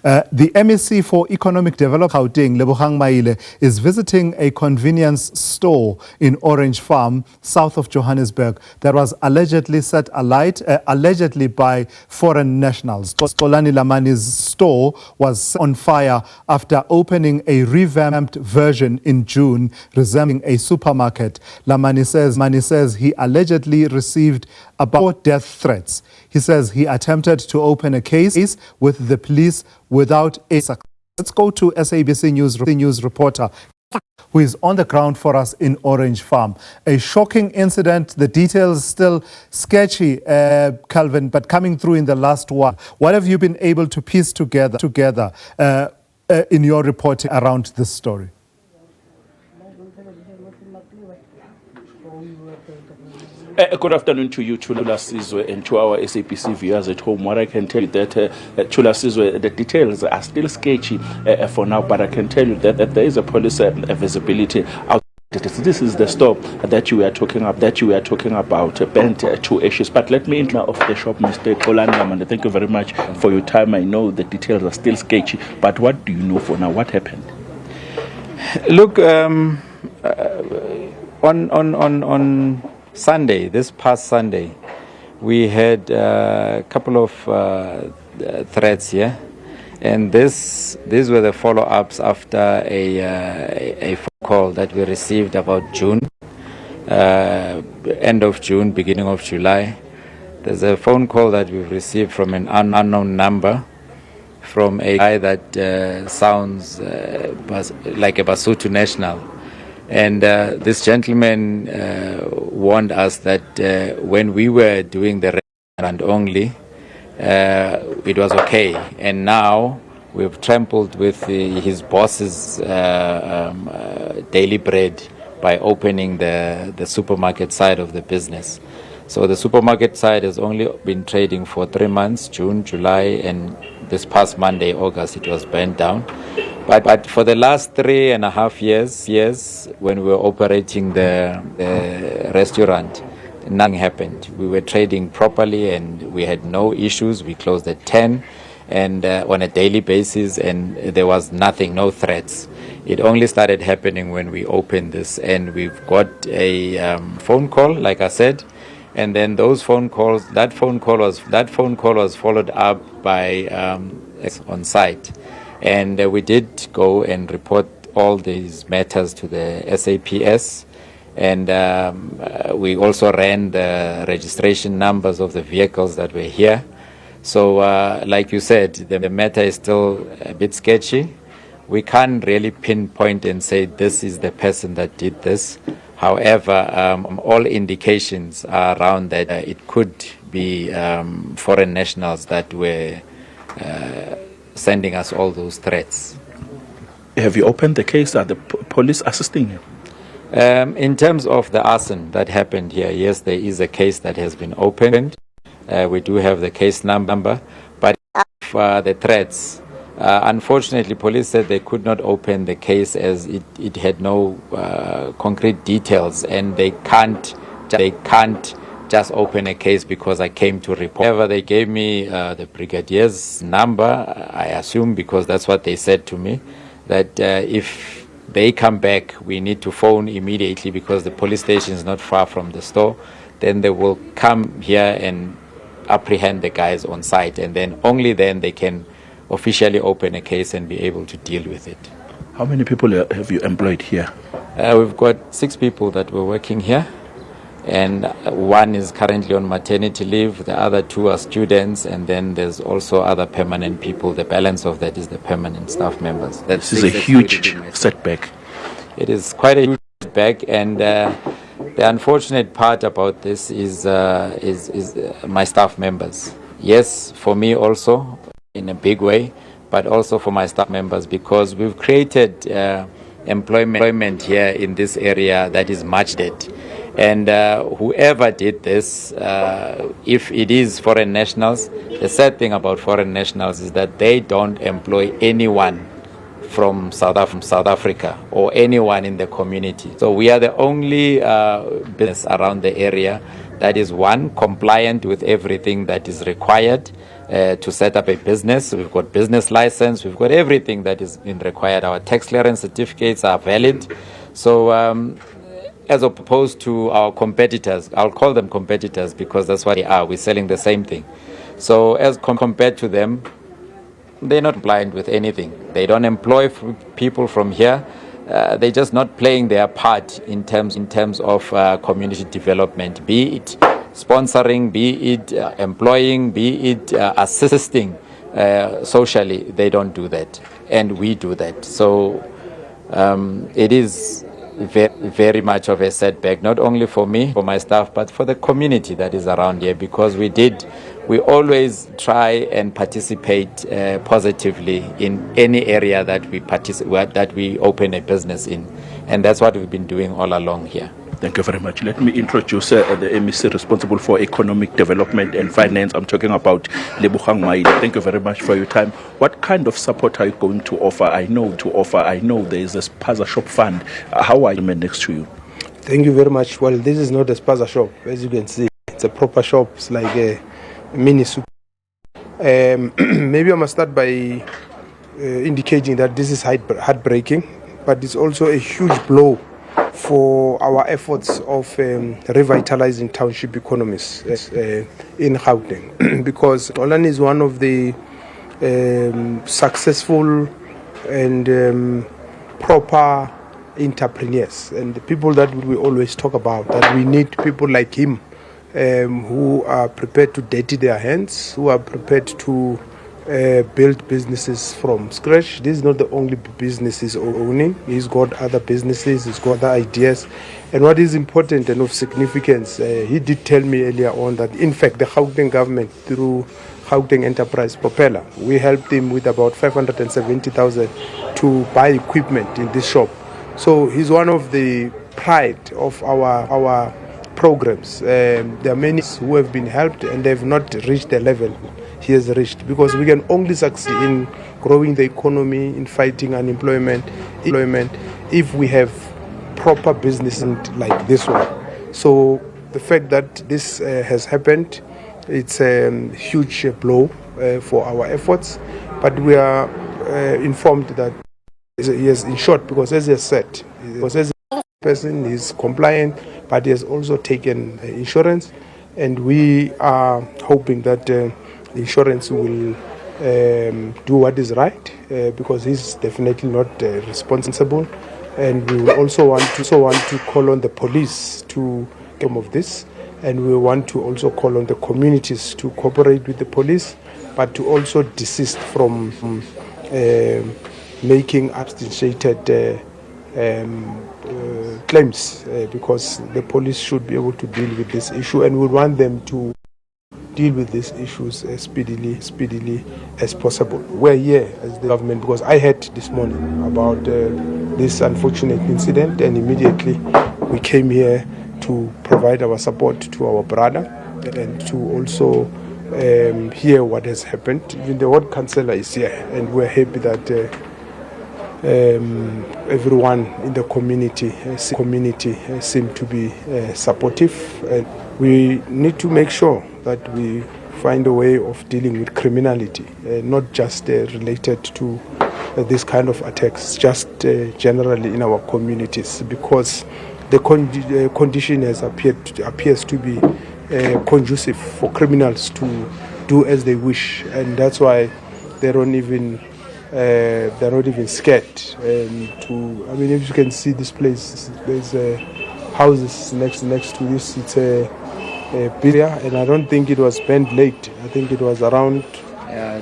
The MEC for Economic Development Gauteng Lebogang Maile is visiting a convenience store in Orange Farm, south of Johannesburg, that was allegedly set alight, allegedly by foreign nationals. Xolani Lamani's store was set on fire after opening a revamped version in June, resembling a supermarket. Lamani says he allegedly received about death threats. He says he attempted to open a case with the police without a success. Let's go to SABC News reporter who is on the ground for us in Orange Farm. A shocking incident, the details still sketchy, Calvin, but coming through in the last one. What have you been able to piece together in your reporting around this story? Good afternoon to you, Chula Sizwe, and to our SABC viewers at home. What I can tell you that, Chula Sizwe, the details are still sketchy for now, but I can tell you that there is a police visibility out. This is the store that you were talking about, bent to ashes. But let me enter off the shop, Mr. Xolani Lamani. Thank you very much for your time. I know the details are still sketchy, but what do you know for now? What happened? Look, on Sunday, this past Sunday, we had a couple of threats here, and these were the follow-ups after a phone call that we received about June, end of June, beginning of July. There's a phone call that we've received from an unknown number from a guy that sounds like a Basotho national. And this gentleman warned us that when we were doing the restaurant only, it was okay. And now we've trampled with his boss's daily bread by opening the supermarket side of the business. So the supermarket side has only been trading for 3 months, June, July, and this past Monday, August, it was burnt down. But for the last 3.5 years, when we were operating the restaurant, nothing happened. We were trading properly and we had no issues. We closed at 10 and on a daily basis, and there was nothing, no threats. It only started happening when we opened this, and we've got a phone call, like I said, and then that phone call was followed up by on site. And we did go and report all these matters to the SAPS, and we also ran the registration numbers of the vehicles that were here. So like you said, the matter is still a bit sketchy. We can't really pinpoint and say this is the person that did this. However, all indications are around that it could be foreign nationals that were sending us all those threats. Have you opened the case? Are the police assisting you? In terms of the arson that happened here, yes, there is a case that has been opened. We do have the case number, but the threats, unfortunately, police said they could not open the case as it had no concrete details, and they can't just open a case because I came to report. However, they gave me the brigadier's number, I assume, because that's what they said to me, that if they come back, we need to phone immediately because the police station is not far from the store. Then they will come here and apprehend the guys on site, and then only then they can officially open a case and be able to deal with it. How many people have you employed here? We've got 6 people that were working here, and one is currently on maternity leave. The other 2 are students, and then there's also other permanent people. The balance of that is the permanent staff members. This is a huge setback. It is quite a huge setback, and the unfortunate part about this is my staff members. Yes, for me also in a big way, but also for my staff members, because we've created employment here in this area that is much needed. And whoever did this, if it is foreign nationals, the sad thing about foreign nationals is that they don't employ anyone from South Africa or anyone in the community. So we are the only business around the area that is, one, compliant with everything that is required to set up a business. We've got business license. We've got everything that is been required. Our tax clearance certificates are valid. So as opposed to our competitors, I'll call them competitors because that's what they are. We're selling the same thing. So as compared to them, they're not blind with anything. They don't employ people from here. They're just not playing their part in terms of community development, be it sponsoring, be it employing, be it assisting socially. They don't do that, and we do that. So it is very much of a setback, not only for me, for my staff, but for the community that is around here, because we always try and participate positively in any area that we open a business in, and that's what we've been doing all along here. Thank you very much. Let me introduce the MEC responsible for economic development and finance. I'm talking about Lebogang Maile. Thank you very much for your time. What kind of support are you going to offer? I know there is a Spaza shop fund. How are you next to you? Thank you very much. Well, this is not a Spaza shop, as you can see. It's a proper shop. It's like a mini super. Maybe I must start by indicating that this is heartbreaking, but it's also a huge blow for our efforts of revitalizing township economies in Gauteng, because Xolani is one of the successful and proper entrepreneurs, and the people that we always talk about, that we need people like him who are prepared to dirty their hands, who are prepared to build businesses from scratch. This is not the only business he's owning. He's got other businesses, he's got other ideas. And what is important and of significance, he did tell me earlier on that, in fact, the Gauteng government, through Gauteng Enterprise Propeller, we helped him with about 570,000 to buy equipment in this shop. So he's one of the pride of our programs. There are many who have been helped and they've not reached the level he has reached, because we can only succeed in growing the economy, in fighting unemployment, if we have proper business like this one. So the fact that this has happened, it's a huge blow for our efforts, but we are informed that he has, in short, because as he has said, as a person is compliant, but he has also taken insurance, and we are hoping that insurance will do what is right, because he's definitely not responsible, and we will also want to call on the police to come of this, and we want to also call on the communities to cooperate with the police, but to also desist from making substantiated claims, because the police should be able to deal with this issue, and we want them to deal with these issues as speedily as possible. We're here as the government because I heard this morning about this unfortunate incident, and immediately we came here to provide our support to our brother and to also hear what has happened. Even the ward councillor is here, and we're happy that everyone in the community seem to be supportive. And we need to make sure that we find a way of dealing with criminality, not just related to this kind of attacks, just generally in our communities, because the condition appears to be conducive for criminals to do as they wish, and that's why they're not even scared. I mean, if you can see this place, there's houses next to this. It's a area, and I don't think it was spent late. I think it was around. Yeah,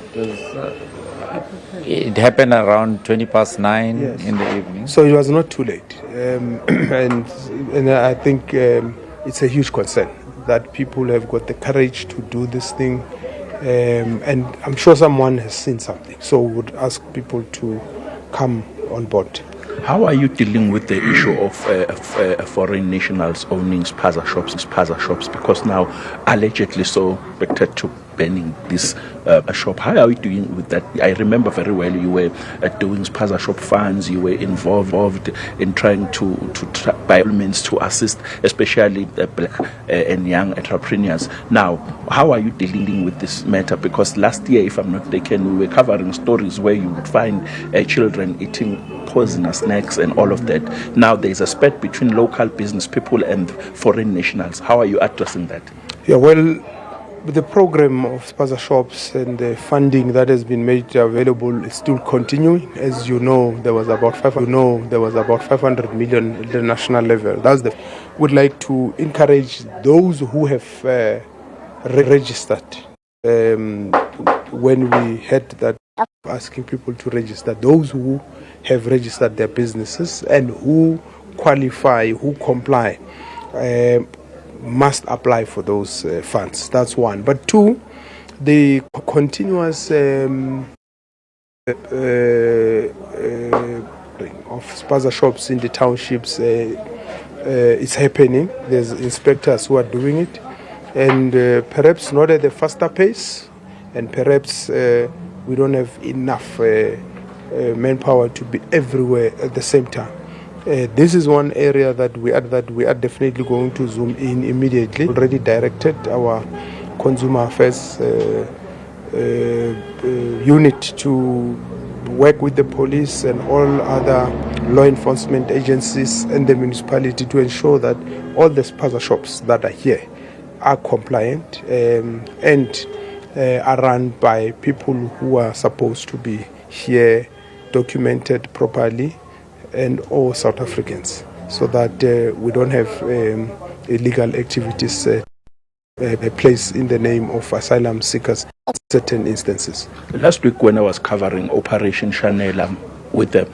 it happened around 9:20 yes, in the evening. So it was not too late, and I think it's a huge concern that people have got the courage to do this thing, and I'm sure someone has seen something. So we would ask people to come on board. How are you dealing with the issue of foreign nationals owning Spaza shops? Because now allegedly so expected to banning this shop. How are you doing with that? I remember very well you were doing Spaza shop funds. You were involved in trying to by all means to assist, especially black and young entrepreneurs. Now, how are you dealing with this matter? Because last year, if I'm not mistaken, we were covering stories where you would find children eating poisonous snacks and all of that. Now there's a spat between local business people and foreign nationals. How are you addressing that? Yeah, well, the program of Spaza shops and the funding that has been made available is still continuing. As you know, there was about 500 million at the national level. Would like to encourage those who have registered. When we had that asking people to register, those who have registered their businesses and who qualify, who comply, must apply for those funds. That's one. But two, the continuous of Spaza shops in the townships is happening. There's inspectors who are doing it, and perhaps not at a faster pace, and perhaps we don't have enough manpower to be everywhere at the same time. This is one area that we are definitely going to zoom in immediately. Already directed our consumer affairs unit to work with the police and all other law enforcement agencies and the municipality to ensure that all the Spaza shops that are here are compliant and are run by people who are supposed to be here, documented properly, and all South Africans, so that we don't have illegal activities placed in the name of asylum seekers in certain instances. Last week when I was covering Operation Chanela with the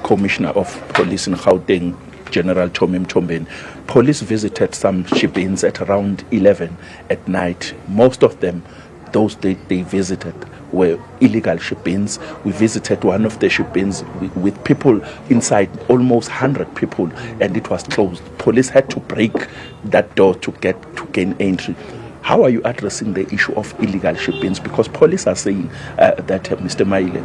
Commissioner of Police in Gauteng, General Tomim Tombeni, police visited some ship-ins at around 11 at night. Most of them, those they visited, were illegal ship-ins. We visited one of the ship-ins with people inside, almost 100 people, and it was closed. Police had to break that door to gain entry. How are you addressing the issue of illegal ship-ins? Because police are saying that, Mr. Maile,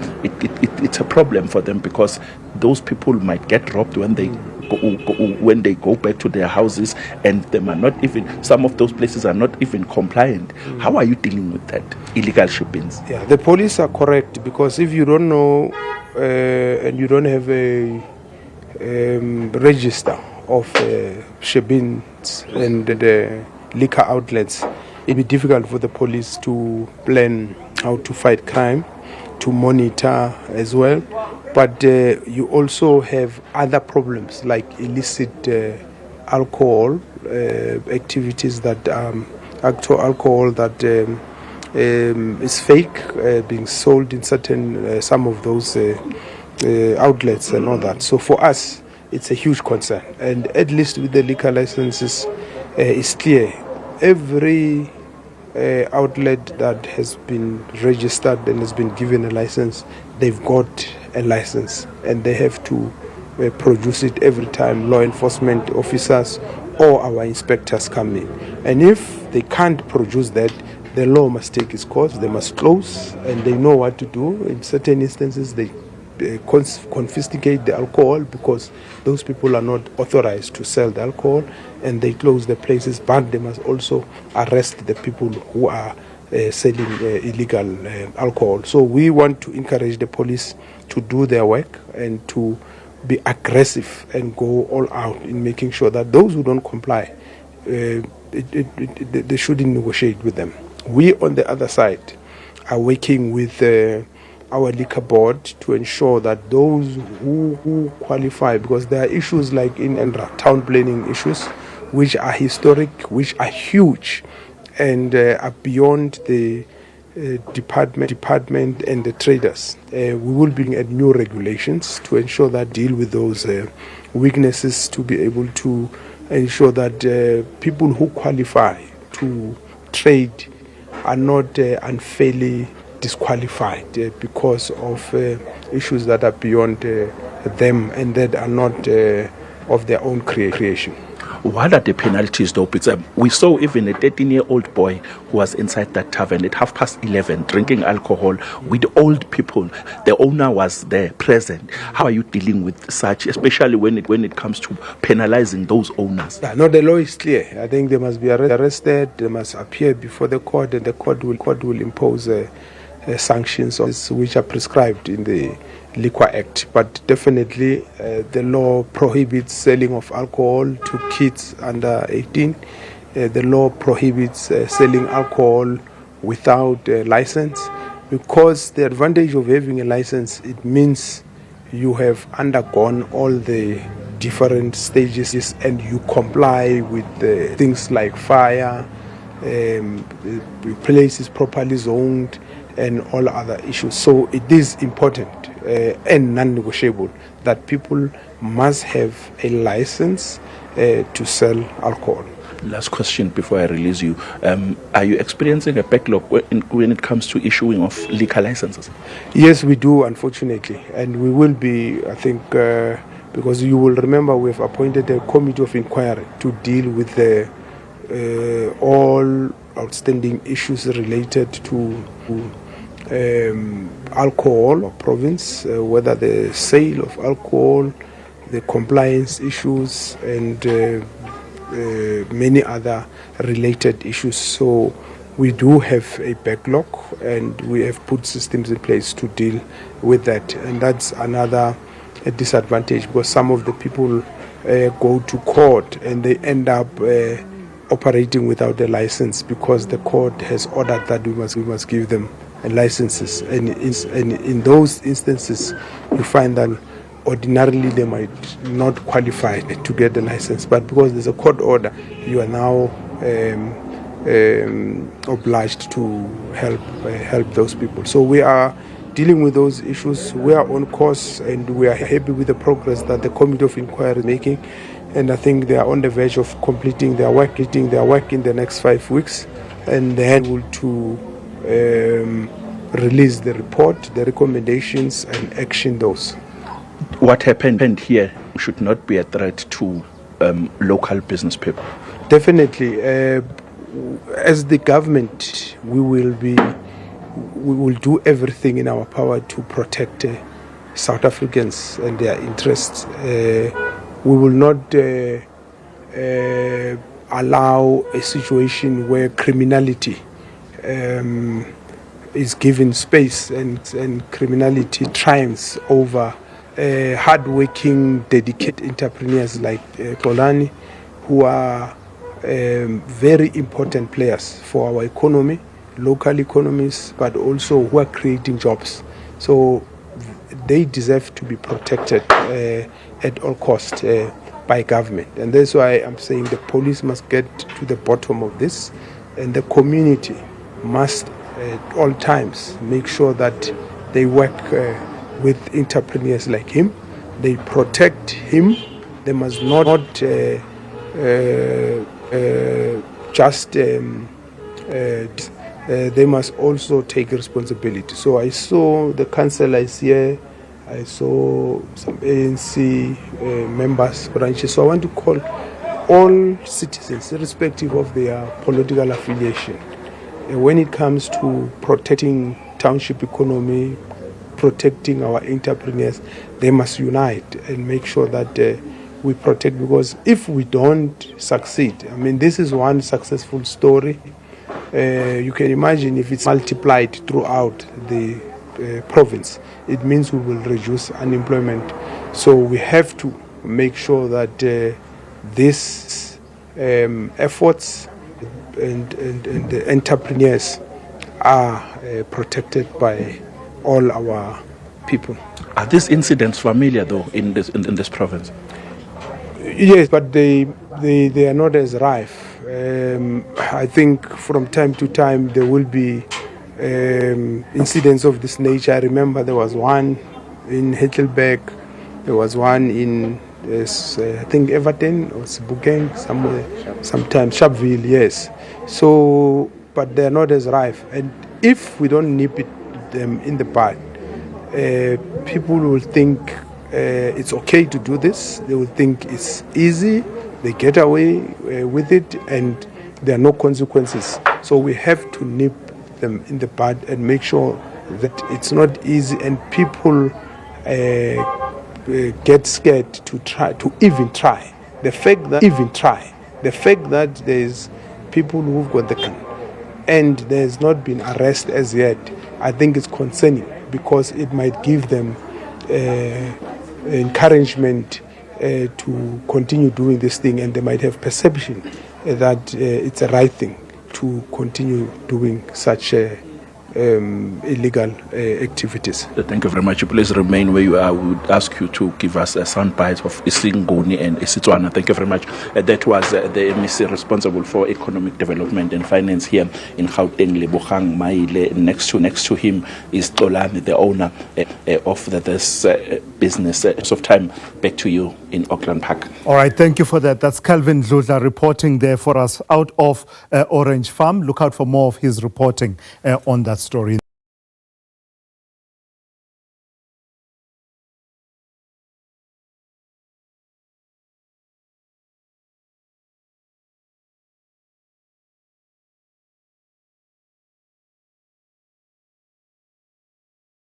it's a problem for them because those people might get robbed when they go back to their houses, and they are not even, some of those places are not even compliant. How are you dealing with that, illegal ship-ins? Yeah, the police are correct, because if you don't know and you don't have a register of ship-ins and the liquor outlets, it'd be difficult for the police to plan how to fight crime, to monitor as well. But you also have other problems like illicit alcohol activities, that actual alcohol that is fake, being sold in some of those outlets and all that. So for us, it's a huge concern. And at least with the liquor licenses, it's clear. Every outlet that has been registered and has been given a license, they've got a license, and they have to produce it every time law enforcement officers or our inspectors come in. And if they can't produce that, the law must take its course. They must close, and they know what to do. In certain instances, they confiscate the alcohol, because those people are not authorized to sell the alcohol, and they close the places. But they must also arrest the people who are selling illegal alcohol. So we want to encourage the police to do their work and to be aggressive and go all out in making sure that those who don't comply, they shouldn't negotiate with them. We, on the other side, are working with our liquor board to ensure that those who qualify, because there are issues like in Endra, town planning issues, which are historic, which are huge, and are beyond the department and the traders. We will bring new regulations to ensure that deal with those weaknesses, to be able to ensure that people who qualify to trade are not unfairly disqualified because of issues that are beyond them and that are not of their own creation. What are the penalties, though? Because we saw even a 13-year-old boy who was inside that tavern at 11:30 drinking alcohol with old people. The owner was there, present. How are you dealing with such, especially when it comes to penalizing those owners? No, the law is clear. I think they must be arrested. They must appear before the court, and the court will impose sanctions which are prescribed in the Liquor Act. But definitely the law prohibits selling of alcohol to kids under 18. The law prohibits selling alcohol without a license, because the advantage of having a license, it means you have undergone all the different stages and you comply with things like fire, the place is properly zoned, and all other issues. So it is important and non-negotiable that people must have a license to sell alcohol. Last question before I release you. Are you experiencing a backlog when it comes to issuing of liquor licenses? Yes, we do, unfortunately. And we will be, I think, because you will remember we have appointed a committee of inquiry to deal with all outstanding issues related to alcohol or province, whether the sale of alcohol, the compliance issues, and many other related issues. So we do have a backlog, and we have put systems in place to deal with that. And that's another disadvantage, because some of the people go to court and they end up operating without a license, because the court has ordered that we must give them licenses. And in those instances, you find that ordinarily they might not qualify to get the license, but because there's a court order, you are now obliged to help those people. So we are dealing with those issues. We are on course, and we are happy with the progress that the committee of inquiry is making. And I think they are on the verge of completing their work in the next 5 weeks, and then will to release the report, the recommendations, and action those. What happened here should not be a threat to local business people. Definitely, as the government, we will do everything in our power to protect South Africans and their interests. We will not allow a situation where criminality is given space and criminality triumphs over hard-working, dedicated entrepreneurs like Xolani, who are very important players for our economy, local economies, but also who are creating jobs. So they deserve to be protected at all costs by government. And that's why I'm saying the police must get to the bottom of this, and the community must at all times make sure that they work with entrepreneurs like him. They protect him. They must not they must also take responsibility. So I saw the councillors here, I saw some ANC members, branches. So I want to call all citizens, irrespective of their political affiliation, when it comes to protecting township economy, protecting our entrepreneurs, they must unite and make sure that we protect, because if we don't succeed, I mean, this is one successful story. You can imagine if it's multiplied throughout the province, it means we will reduce unemployment. So we have to make sure that these efforts and the entrepreneurs are protected by all our people. Are these incidents familiar, though, in this province? Yes, but they are not as rife. I think from time to time there will be incidents of this nature. I remember there was one in Heidelberg, there was one in I think Everton or Sebokeng, somewhere, sometimes Sharpeville, yes. So, but they are not as rife. And if we don't nip them in the bud, people will think it's okay to do this. They will think it's easy, they get away with it, and there are no consequences. So we have to nip them in the bud and make sure that it's not easy, and people get scared to even try. The fact that there's people who've got the gun and there's not been arrest as yet, I think it's concerning, because it might give them encouragement to continue doing this thing, and they might have perception that it's a right thing to continue doing such illegal activities. Thank you very much. Please remain where you are. We would ask you to give us a sound bite of Isingoni and Isitswana. Thank you very much. That was the MEC responsible for economic development and finance here in Gauteng Lebogang Maile. Next to him is Xolani, the owner of this business. Of time, back to you in Auckland Park. All right, thank you for that. That's Calvin Dludla reporting there for us out of Orange Farm. Look out for more of his reporting on that story.